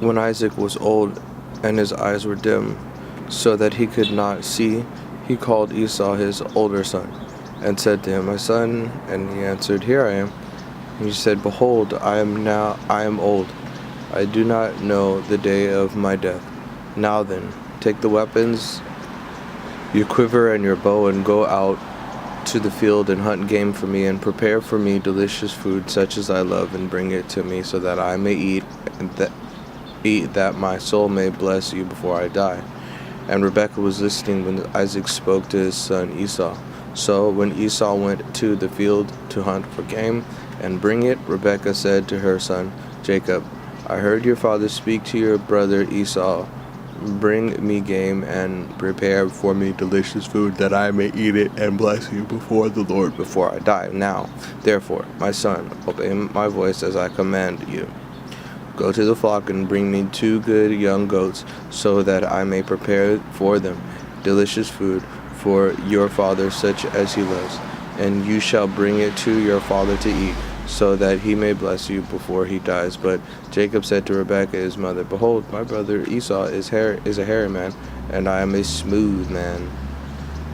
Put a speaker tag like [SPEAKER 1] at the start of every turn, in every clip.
[SPEAKER 1] When Isaac was old and his eyes were dim, so that he could not see, he called Esau his older son, and said to him, My son. And he answered, Here I am. And he said, Behold, I am old. I do not know the day of my death. Now then, take the weapons, your quiver and your bow, and go out to the field and hunt game for me, and prepare for me delicious food such as I love, and bring it to me, so that I may eat, that my soul may bless you before I die. And Rebekah was listening when Isaac spoke to his son Esau. So when Esau went to the field to hunt for game and bring it, Rebekah said to her son Jacob, I heard your father speak to your brother Esau, Bring me game and prepare for me delicious food, that I may eat it and bless you before the Lord before I die. Now, therefore, my son, obey my voice as I command you. Go to the flock and bring me 2 good young goats, so that I may prepare for them delicious food for your father, such as he loves. And you shall bring it to your father to eat, so that he may bless you before he dies. But Jacob said to Rebekah his mother, Behold, my brother Esau is a hairy man, and I am a smooth man.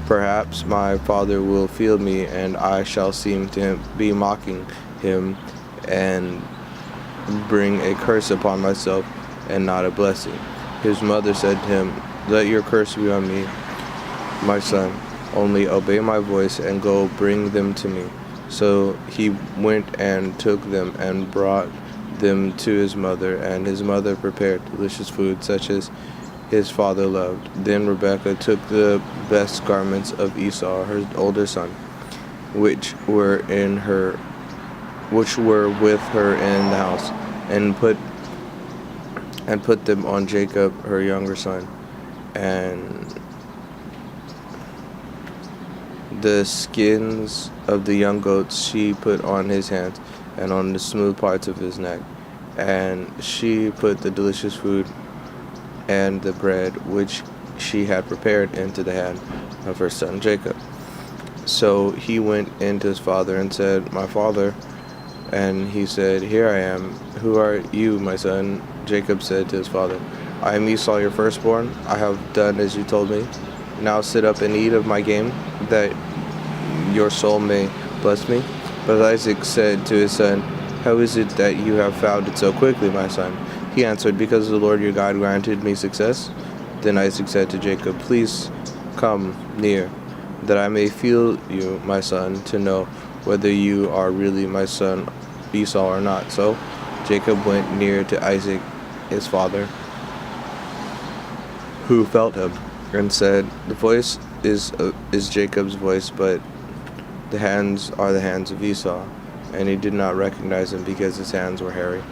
[SPEAKER 1] Perhaps my father will feel me, and I shall seem to him be mocking him, and bring a curse upon myself, and not a blessing. His mother said to him, Let your curse be on me, my son. Only obey my voice, and go bring them to me. So he went and took them and brought them to his mother, and his mother prepared delicious food such as his father loved. Then Rebekah took the best garments of Esau, her older son, which were with her in the house, and put them on Jacob, her younger son, and the skins of the young goats she put on his hands and on the smooth parts of his neck. And she put the delicious food and the bread which she had prepared into the hand of her son Jacob. So he went in to his father and said, My father. And he said, Here I am. Who are you, my son? Jacob said to his father, I am Esau, your firstborn. I have done as you told me. Now sit up and eat of my game, that your soul may bless me. But Isaac said to his son, How is it that you have found it so quickly, my son? He answered, Because the Lord your God granted me success. Then Isaac said to Jacob, Please come near, that I may feel you, my son, to know whether you are really my son Esau or not. So Jacob went near to Isaac, his father, who felt him, and said, The voice is Jacob's voice, but the hands are the hands of Esau. And he did not recognize him, because his hands were hairy,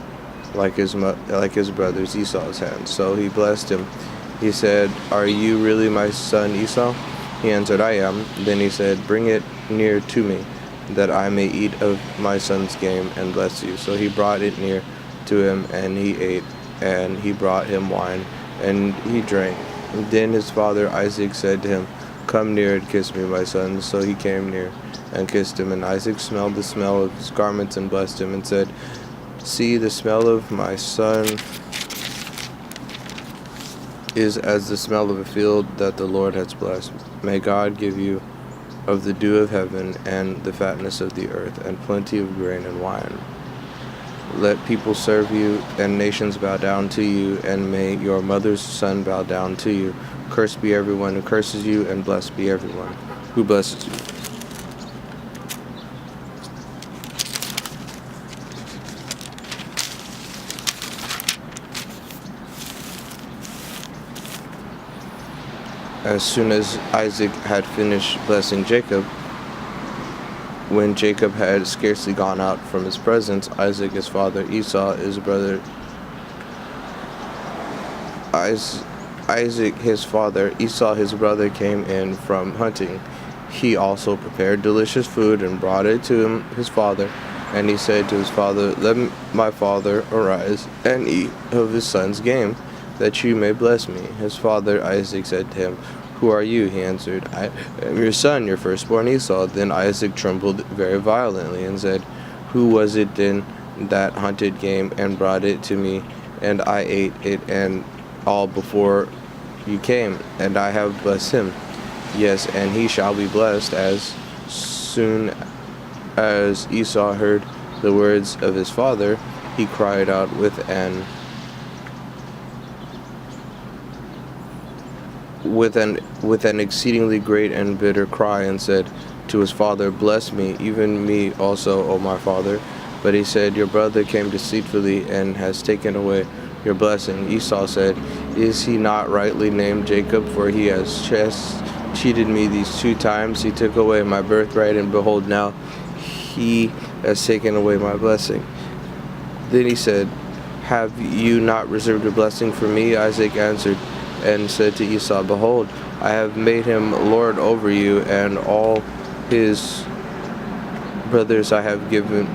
[SPEAKER 1] like his brother's Esau's hands. So he blessed him. He said, Are you really my son Esau? He answered, I am. Then he said, Bring it near to me, that I may eat of my son's game and bless you. So he brought it near to him, and he ate, and he brought him wine, and he drank. Then his father Isaac said to him, Come near and kiss me, my son. So he came near and kissed him. And Isaac smelled the smell of his garments and blessed him, and said, See, the smell of my son is as the smell of a field that the Lord has blessed. May God give you of the dew of heaven and the fatness of the earth, and plenty of grain and wine. Let people serve you, and nations bow down to you, and may your mother's son bow down to you. Cursed be everyone who curses you, and blessed be everyone who blesses you. As soon as Isaac had finished blessing Jacob, when Jacob had scarcely gone out from his presence, Isaac his father, Esau his brother, Isaac his father, Esau his brother came in from hunting. He also prepared delicious food and brought it to his father. And he said to his father, Let my father arise and eat of his son's game, that you may bless me. His father Isaac said to him, Who are you? He answered, I am your son, your firstborn Esau. Then Isaac trembled very violently and said, Who was it then that hunted game and brought it to me, and I ate it and all before you came, and I have blessed him. Yes, and he shall be blessed." As soon as Esau heard the words of his father, he cried out with an exceedingly great and bitter cry, and said to his father, "Bless me, even me also, O my father." But he said, "Your brother came deceitfully and has taken away your blessing." Esau said, "Is he not rightly named Jacob? For he has cheated me these 2 times. He took away my birthright, and behold, now he has taken away my blessing." Then he said, "Have you not reserved a blessing for me?" Isaac answered and said to Esau, "Behold, I have made him lord over you, and all his brothers I have given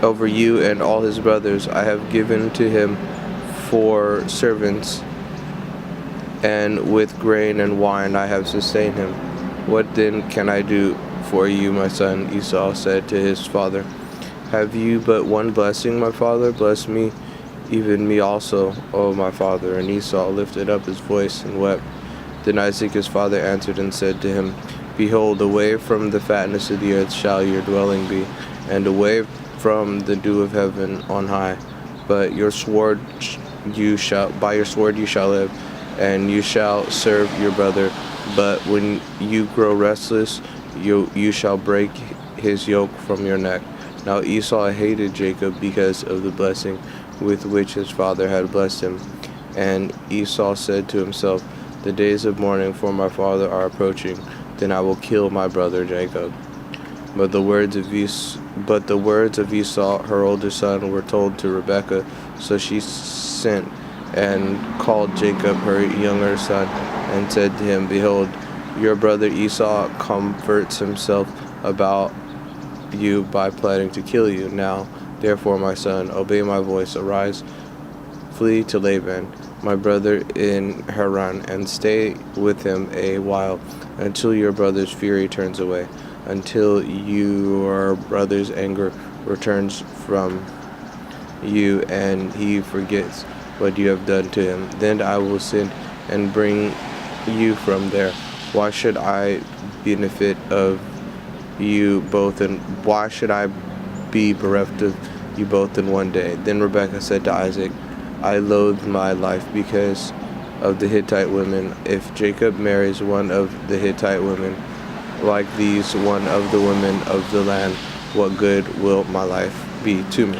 [SPEAKER 1] over you, and all his brothers I have given to him for servants, and with grain and wine I have sustained him. What then can I do for you, my son?" Esau said to his father, "Have you but one blessing, my father? Bless me, even me also, O my father." And Esau lifted up his voice and wept. Then Isaac his father answered and said to him, "Behold, away from the fatness of the earth shall your dwelling be, and away from the dew of heaven on high. But by your sword you shall live, and you shall serve your brother. But when you grow restless, you shall break his yoke from your neck." Now Esau hated Jacob because of the blessing with which his father had blessed him. And Esau said to himself, "The days of mourning for my father are approaching. Then I will kill my brother Jacob." But the words of Esau, her older son, were told to Rebekah. So she sent and called Jacob, her younger son, and said to him, "Behold, your brother Esau comforts himself about you by planning to kill you. Now, therefore, my son, obey my voice. Arise, flee to Laban, my brother in Haran, and stay with him a while, until your brother's fury turns away, until your brother's anger returns from you, and he forgets what you have done to him. Then I will send and bring you from there. Why should I benefit of you both, and why should I be bereft of you both in one day?" Then Rebekah said to Isaac, "I loathe my life because of the Hittite women. If Jacob marries one of the Hittite women, like these, one of the women of the land, what good will my life be to me?"